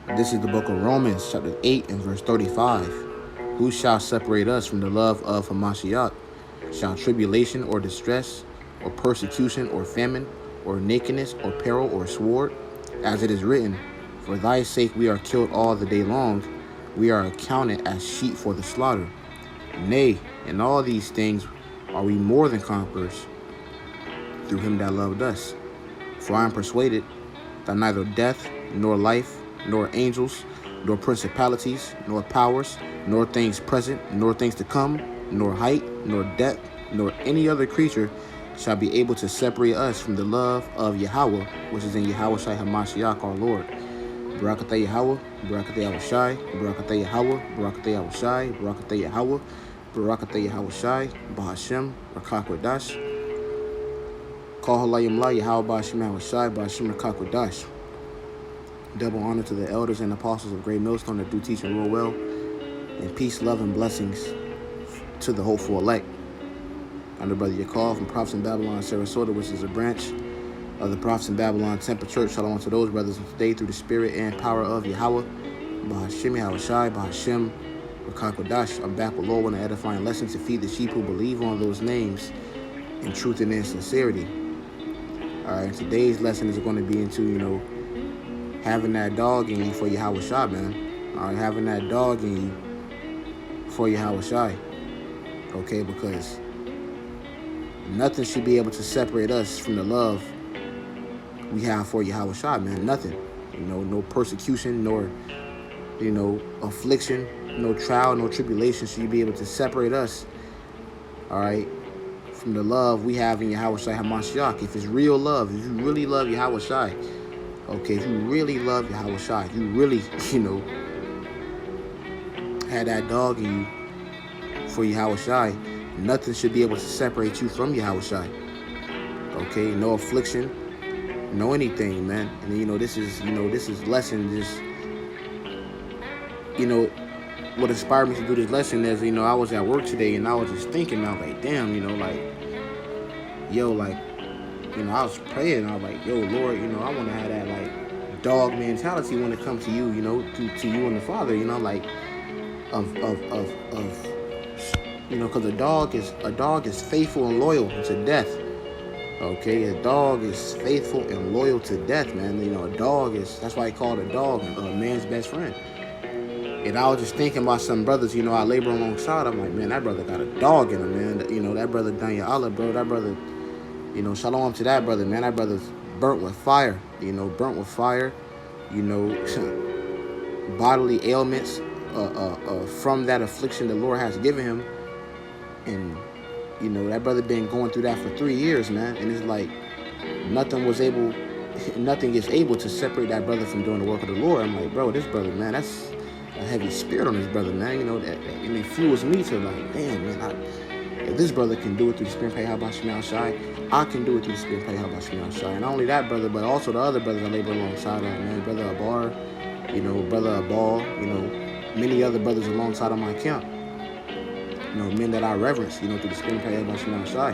This is the book of Romans, chapter 8 and verse 35. Who shall separate us from the love of Hamashiach? Shall tribulation or distress, or persecution or famine, or nakedness or peril or sword? As it is written, for thy sake we are killed all the day long. We are accounted as sheep for the slaughter. Nay, in all these things are we more than conquerors through him that loved us. For I am persuaded that neither death, nor life, nor angels, nor principalities, nor powers, nor things present, nor things to come, nor height, nor depth, nor any other creature shall be able to separate us from the love of Yahweh, which is in yahawashi Hamashiach our Lord. Barakatah Yahweh, Barakatah Yahawashi, Barakatah Yahweh, Barakatah Yahawashi, Barakatah Yahweh, Barakatah Yahawashi, Bahashem, Rakakwadash, Kahalayim La Yahweh Bahashem Yahawashi, Bahashem Rakakwadash. Double honor to the elders and apostles of Great Millstone that do teach and rule well. And peace, love, and blessings to the hopeful elect. I'm the brother Yakov from Prophets in Babylon, Sarasota, which is a branch of the Prophets in Babylon Temple Church. Shalom to those brothers of today through the spirit and power of Yahweh. Bahashem Yahawashi, Bahashem Rakakwadash. I'm back with Lord with an edifying lesson to feed the sheep who believe on those names in truth and in sincerity. Alright, today's lesson is going to be into, having that dog in you for Yahawashi, man. All right, having that dog in you for Yahawashi. Okay, because nothing should be able to separate us from the love we have for Yahawashi, man. Nothing. No persecution, nor, affliction, no trial, no tribulation should be able to separate us, all right, from the love we have in Yahawashi Hamashiach. If it's real love, if you really love Yahawashi, okay, if you really love Yahawashi, if you really, had that dog in you for Yahawashi, nothing should be able to separate you from Yahawashi. Okay, no affliction, no anything, man. And this is lesson just, what inspired me to do this lesson is, I was at work today and I was just thinking, I was like, damn, I was praying. I was like, yo, Lord, I want to have that, dog mentality when it comes to you, to you and the Father, because a dog is faithful and loyal to death. Okay, a dog is faithful and loyal to death, man. A dog that's why I call a dog a man's best friend. And I was just thinking about some brothers, I labor alongside. I'm like, man, that brother got a dog in him, man. That brother Danya Allah, bro, that brother. Shalom to that brother, man. That brother's burnt with fire, bodily ailments from that affliction the Lord has given him. And, that brother been going through that for 3 years, man. And it's like nothing is able to separate that brother from doing the work of the Lord. I'm like, bro, this brother, man, that's a heavy spirit on this brother, man. That it fuels me to like, damn, man, if this brother can do it through the spirit, how about Shemel Shai? I can do it through the spirit, how about Shemel Shai? And not only that brother, but also the other brothers I labor alongside of, man. Brother Abar, brother Abal, many other brothers alongside of my camp. Men that I reverence, through the spirit, how about Shemel Shai?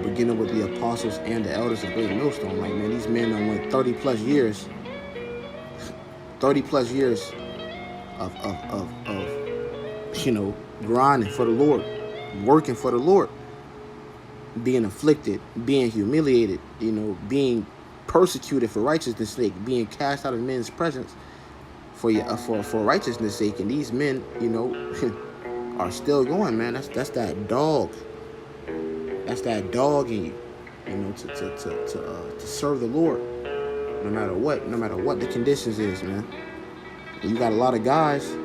Beginning with the apostles and the elders of Great Millstone. Like, man, these men that went 30 plus years of grinding for the Lord, working for the Lord, being afflicted, being humiliated, being persecuted for righteousness' sake, being cast out of men's presence for righteousness' sake. And these men, are still going, man. That's that dog. That's that dog in you, to serve the Lord, no matter what the conditions is, man. And you got a lot of guys.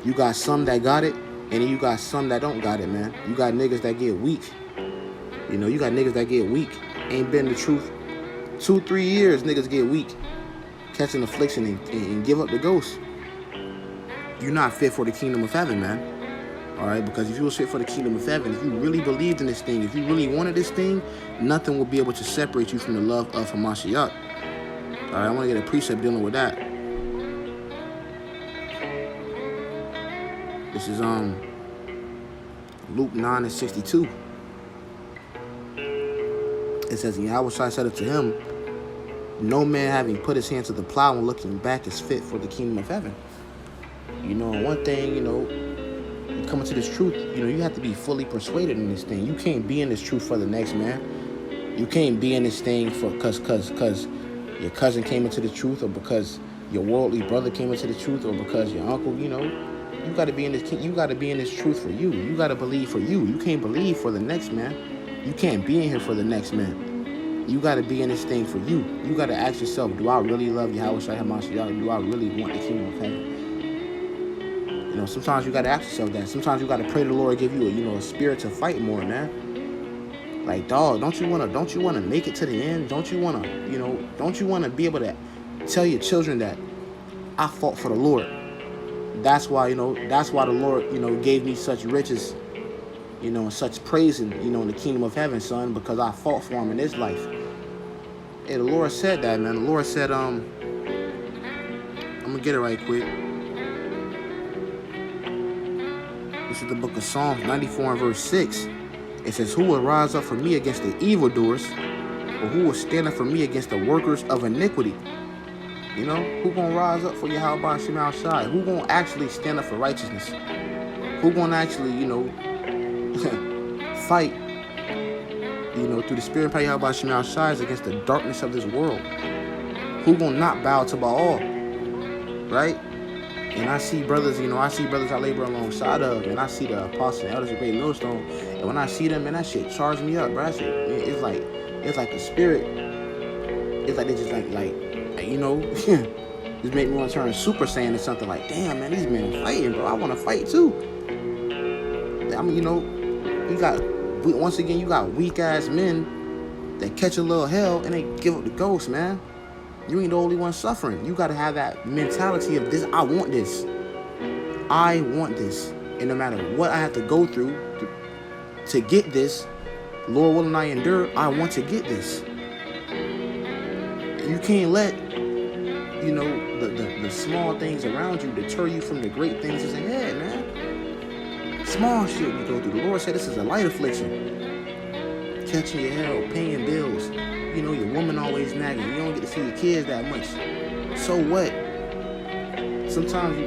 You got some that got it, and then you got some that don't got it, man. You got niggas that get weak. You got niggas that get weak. Ain't been the truth. 2-3 years, niggas get weak, catching affliction and give up the ghost. You're not fit for the kingdom of heaven, man. All right, because if you was fit for the kingdom of heaven, if you really believed in this thing, if you really wanted this thing, nothing will be able to separate you from the love of Hamashiach. All right, I want to get a precept dealing with that. This is Luke 9:62. It says, Yahweh said it to him, No man having put his hand to the plow and looking back is fit for the kingdom of heaven. And one thing, you come into this truth, you have to be fully persuaded in this thing. You can't be in this truth for the next man. You can't be in this thing for cause your cousin came into the truth, or because your worldly brother came into the truth, or because your uncle, you gotta be in this. You gotta be in this truth for you. You gotta believe for you. You can't believe for the next man. You can't be in here for the next man. You gotta be in this thing for you. You gotta ask yourself, do I really love yahawashi hamashiach? Do I really want the kingdom of heaven? Sometimes you gotta ask yourself that. Sometimes you gotta pray to the Lord give you a spirit to fight more, man. Like, dog, don't you wanna make it to the end? Don't you wanna be able to tell your children that I fought for the Lord? That's why the Lord gave me such riches, and such praise in the kingdom of heaven, son, because I fought for him in this life. Hey, the Lord said that, man. The Lord said, I'm gonna get it right quick. This is the book of Psalms 94 and verse 6. It says, who will rise up for me against the evildoers, or who will stand up for me against the workers of iniquity? Who gonna rise up for yahawashi hamashiach? Who gonna actually stand up for righteousness? Who gonna actually, fight, through the spirit of yahawashi hamashiach against the darkness of this world? Who gonna not bow to Baal, right? And I see brothers, I labor alongside of, and I see the apostles and elders of Great Millstone, and when I see them, man, that shit charged me up, bro. It's like a spirit. It's like they just just make me want to turn Super Saiyan or something. Like, damn, man, these men fighting, bro. I want to fight too. I mean, you got weak ass men that catch a little hell and they give up the ghost, man. You ain't the only one suffering. You got to have that mentality of this. I want this. I want this. And no matter what I have to go through to get this, Lord willing I endure, I want to get this. You can't let, the small things around you deter you from the great things that's ahead, man. Small shit we go through. The Lord said this is a light affliction. Catching your hell, paying bills. Your woman always nagging. You don't get to see your kids that much. So what? Sometimes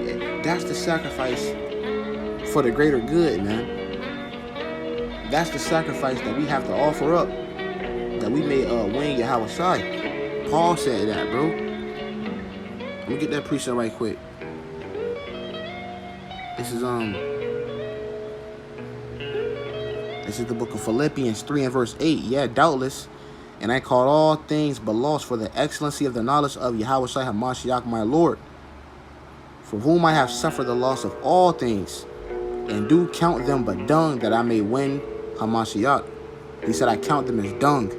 that's the sacrifice for the greater good, man. That's the sacrifice that we have to offer up, that we may win yahawashi. Paul said that, bro. Let me get that precept right quick. This is the book of Philippians 3 and verse 8. Yeah, doubtless. And I call all things but loss for the excellency of the knowledge of yahawashi hamashiach my Lord, for whom I have suffered the loss of all things, and do count them but dung, that I may win hamashiach. He said, I count them as dung.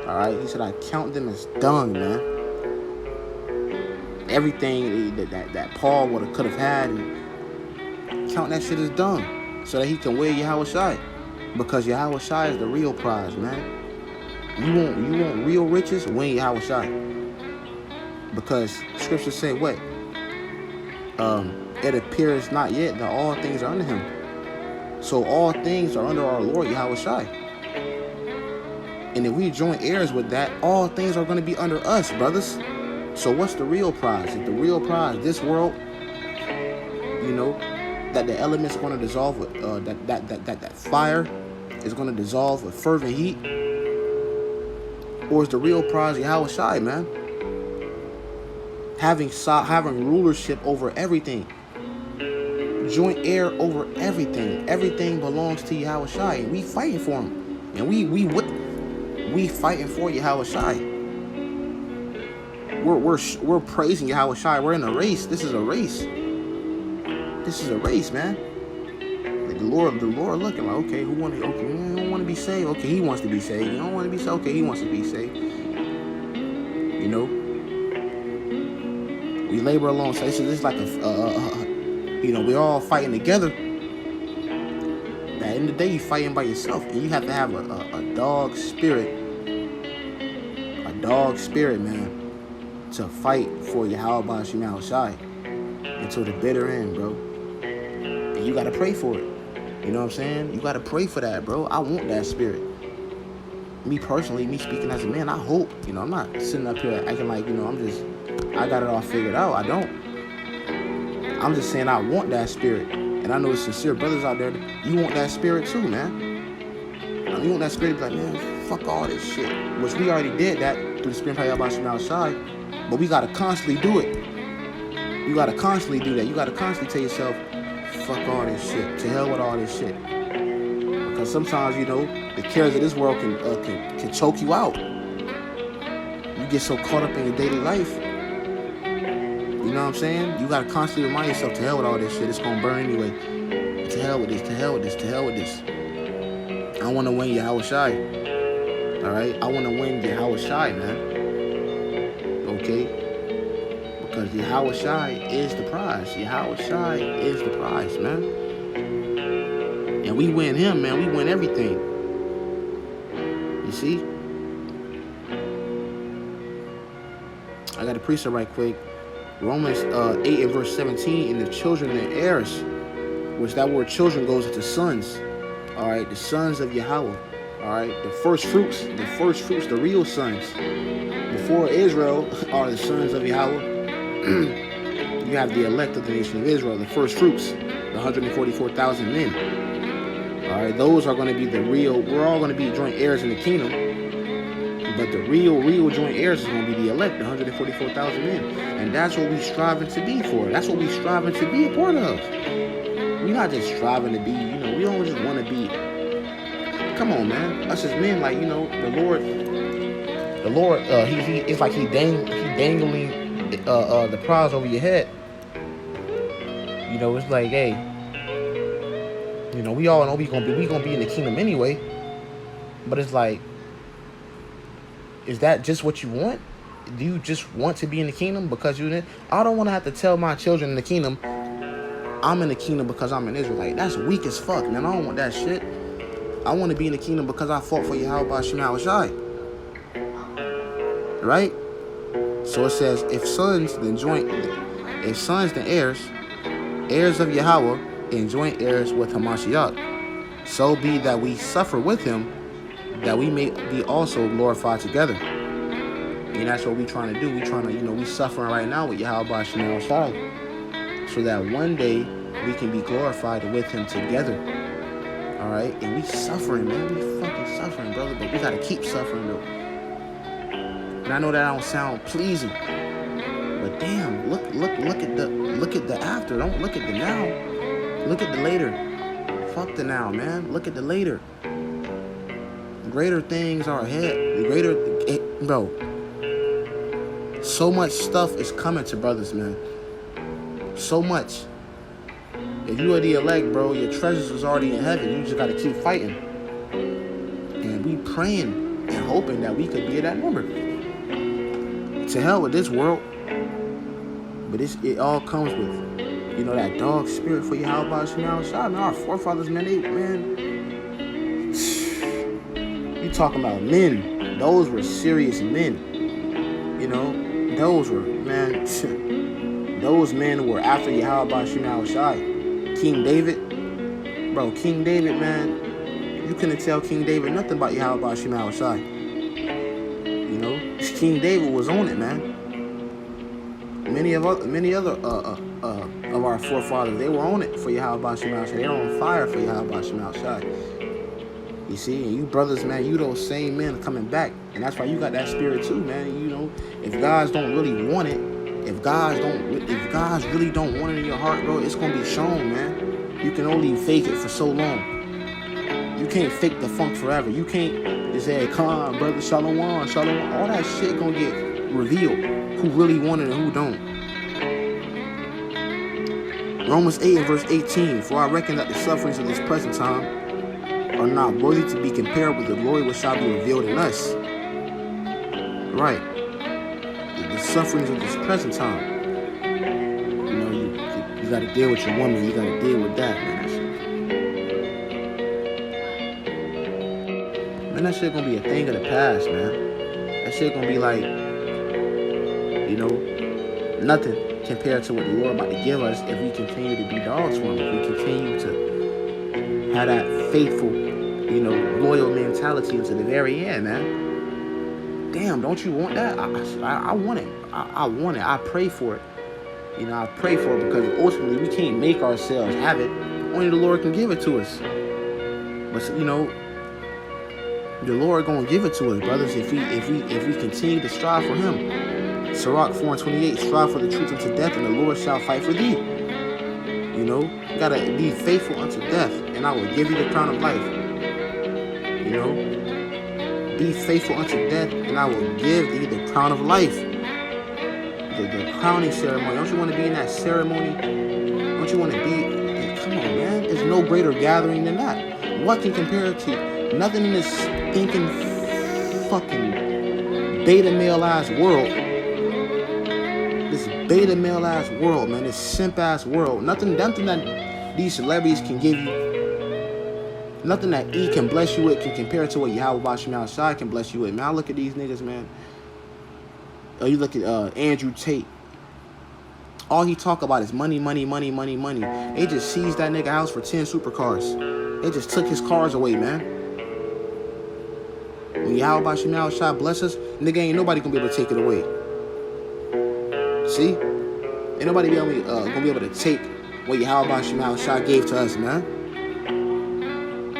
All right? He said, I count them as dung, man. Everything that Paul could have had, and count that shit as dung, so that he can wear yahawashi. Because yahawashi is the real prize, man. You want real riches? Win yahawashi. Because scriptures say what? It appears not yet that all things are under him. So all things are under our Lord yahawashi. And if we join heirs with that, all things are going to be under us, brothers. So what's the real prize? If the real prize, this world, that the elements are going to dissolve with, that fire is going to dissolve with fervent heat, or is the real prize yahawashi, man? Having rulership over everything, joint heir over everything. Everything belongs to yahawashi, and we fighting for him, and we fighting for yahawashi. We're praising yahawashi. We're in a race. This is a race. This is a race, man. Like the Lord looking like, okay, you don't want to be saved? Okay, he wants to be saved. You don't want to be saved? Okay, he wants to be saved. We labor alongside. So this is like we're all fighting together. At the end of the day, you're fighting by yourself, and you have to have a dog spirit. A dog spirit, man, to fight for yahawashi hamashiach until the bitter end, bro. And you gotta pray for it. You know what I'm saying? You gotta pray for that, bro. I want that spirit. me personally, me speaking as a man, I hope, I'm not sitting up here acting like, I got it all figured out. I don't. I'm just saying I want that spirit. And I know there's sincere brothers out there, you want that spirit too, man. You want that spirit to be like, man, fuck all this shit. Which we already did that through the spirit of Yahawashi outside. But we got to constantly do it. You got to constantly do that. You got to constantly tell yourself, fuck all this shit. To hell with all this shit. Because sometimes, the cares of this world can choke you out. You get so caught up in your daily life. You know what I'm saying? You got to constantly remind yourself, to hell with all this shit. It's going to burn anyway. To hell with this, to hell with this, to hell with this. I want to win yahawashi. Alright? I want to win yahawashi, man. Okay? Because yahawashi is the prize. Yahawashi is the prize, man. And we win him, man. We win everything. You see? I got a precept right quick. Romans 8 and verse 17, and the children and heirs, which that word children goes into sons. All right, the sons of Yahweh. All right, the first fruits, the real sons. Before Israel are the sons of Yahweh. You have the elect of the nation of Israel, the first fruits, the 144,000 men. All right, those are going to be the real. We're all going to be joint heirs in the kingdom. But the real joint heirs is going to be the elect, the 144,000 men. And that's what we're striving to be for. That's what we're striving to be a part of. We're not just striving to be, we don't just want to be. Come on, man. Us as men, like, the Lord, it's like he dangling the prize over your head. It's like, hey, we all know we gonna be in the kingdom anyway. But it's like, is that just what you want? Do you just want to be in the kingdom because I don't want to have to tell my children in the kingdom, I'm in the kingdom because I'm an Israelite. That's weak as fuck, man. I don't want that shit. I want to be in the kingdom because I fought for Yahweh Shai. Right? So it says, if sons, then heirs, heirs of Yahweh, and joint heirs with Hamashiach. So be that we suffer with him, that we may be also glorified together. And that's what we're trying to do. We're trying to, we suffering right now with Yahweh Shai. So that one day we can be glorified with him together. Alright? And we suffering, man. We fucking suffering, brother. But we gotta keep suffering, though. And I know that don't sound pleasing. But damn, look at the after. Don't look at the now. Look at the later. Fuck the now, man. Look at the later. Greater things are ahead. Bro. So much stuff is coming to brothers, man. So much. If you are the elect, bro, your treasures is already in heaven. You just got to keep fighting. And we praying and hoping that we could be at that number. To hell with this world. But it all comes with, that dog spirit for Yahweh Shai. Man, our forefathers, man, you talking about men. Those were serious men. Those were, man, those men were after Yahweh Shai. King David, man, you couldn't tell King David nothing about Yahweh Shai. King David was on it, man. Many other of our forefathers, they were on it for Yahweh Shai. They were on fire for Yahweh Shai. You see, and you brothers, man, you those same men coming back. And that's why you got that spirit too, man. If guys don't really want it, if guys really don't want it in your heart, bro, it's gonna be shown, man. You can only fake it for so long. You can't fake the funk forever. You can't just say, come on, brother, shalom. All that shit gonna get revealed. Who really want it and who don't. Romans 8 and verse 18, for I reckon that the sufferings of this present time are not worthy to be compared with the glory which shall be revealed in us. Right. The sufferings of this present time. You got to deal with your woman. You got to deal with that, man. That shit gonna be a thing of the past, man. That shit gonna be like, nothing compared to what the Lord about to give us if we continue to be dogs for him. If we continue to have that faithful, loyal mentality into the very end, man. Damn, don't you want that? I want it. I want it. I pray for it. I pray for it because ultimately we can't make ourselves have it. Only the Lord can give it to us. But the Lord gonna give it to us, brothers, if we continue to strive for Him. Sirach 4:28, strive for the truth unto death, and the Lord shall fight for thee. You gotta be faithful unto death, and I will give you the crown of life. Be faithful unto death, and I will give thee the crown of life. The crowning ceremony. Don't you want to be in that ceremony? Don't you want to be? Come on, man. There's no greater gathering than that. What can compare it to? Nothing in this stinking fucking beta male ass world. This beta male ass world, man. This simp ass world. Nothing that these celebrities can give you. Nothing that E can bless you with can compare to what yahawashi Shai can bless you with. Man, I look at these niggas, man. You look at Andrew Tate. All he talk about is money, money, money, money, money. They just seized that nigga house for 10 supercars. They just took his cars away, man. When yahawashi Shai bless us, nigga, ain't nobody gonna be able to take it away. See? Ain't nobody gonna be able to take what yahawashi Shai gave to us, man.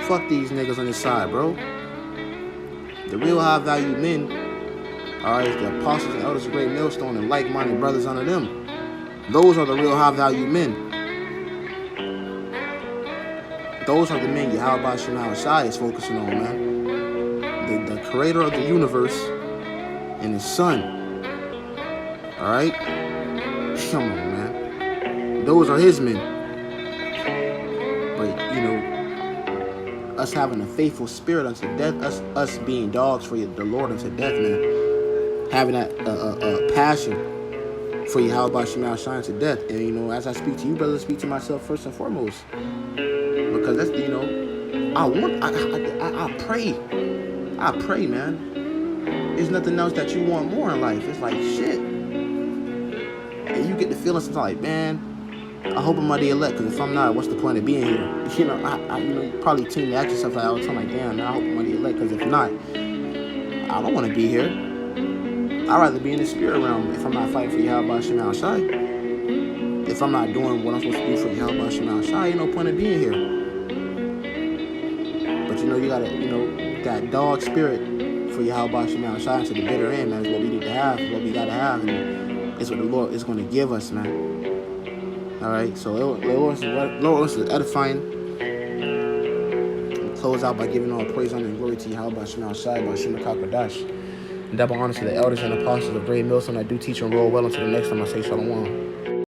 Fuck these niggas on this side, bro. The real high-value men, alright, the apostles and elders of great millstone and like-minded brothers under them. Those are the real high-value men. Those are the men yahawashi Shai is focusing on, man. The creator of the universe and his son. Alright? Come on, man. Those are his men. But, us having a faithful spirit unto death, us being dogs for the Lord unto death, man. Having that passion for yahawashi Shai unto death. And, as I speak to you, brothers, I speak to myself first and foremost. Because that's, I pray. I pray, man. There's nothing else that you want more in life. It's like, shit. And you get the feeling sometimes like, man, I hope I'm the elect, because if I'm not, what's the point of being here? You probably tend to ask yourself all the time, like, damn, man, I hope I'm the elect, because if not, I don't want to be here. I'd rather be in the spirit realm if I'm not fighting for yahawashi Shai. If I'm not doing what I'm supposed to do for yahawashi Shai, ain't no point of being here. But you gotta, that dog spirit for yahawashi Shai to the bitter end, man, is what we need to have, is what we gotta have, and it's what the Lord is going to give us, man. Alright, so Lord is edifying. We'll close out by giving all praise, honor, and glory to yahawashi Shai, by Shema Kakadash. And double honor to the elders and apostles of great millstone that do teach and roll well until the next time I say shalom.